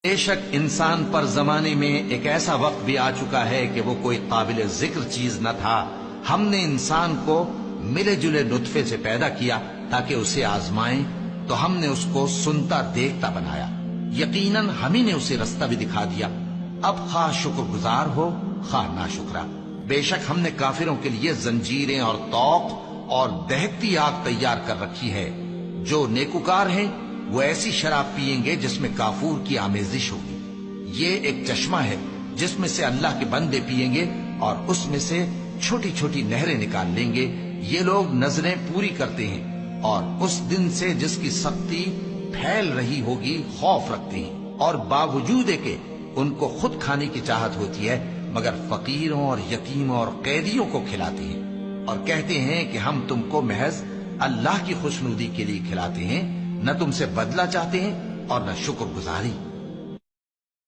بے شک انسان پر زمانے میں ایک ایسا وقت بھی آ چکا ہے کہ وہ کوئی قابل ذکر چیز نہ تھا. ہم نے انسان کو ملے جلے نطفے سے پیدا کیا تاکہ اسے آزمائیں، تو ہم نے اس کو سنتا دیکھتا بنایا. یقیناً ہم ہی نے اسے رستہ بھی دکھا دیا. اب خواہ شکر گزار ہو خواہ ناشکرا. بے شک ہم نے کافروں کے لیے زنجیریں اور طوق اور دہکتی آگ تیار کر رکھی ہے. جو نیکوکار ہیں وہ ایسی شراب پیئیں گے جس میں کافور کی آمیزش ہوگی. یہ ایک چشمہ ہے جس میں سے اللہ کے بندے پیئیں گے اور اس میں سے چھوٹی چھوٹی نہریں نکال لیں گے. یہ لوگ نظریں پوری کرتے ہیں اور اس دن سے جس کی سختی پھیل رہی ہوگی خوف رکھتے ہیں، اور باوجود کہ ان کو خود کھانے کی چاہت ہوتی ہے مگر فقیروں اور یتیموں اور قیدیوں کو کھلاتے ہیں، اور کہتے ہیں کہ ہم تم کو محض اللہ کی خوشنودی کے لیے کھلاتے ہیں، نہ تم سے بدلہ چاہتے ہیں اور نہ شکر گزاری.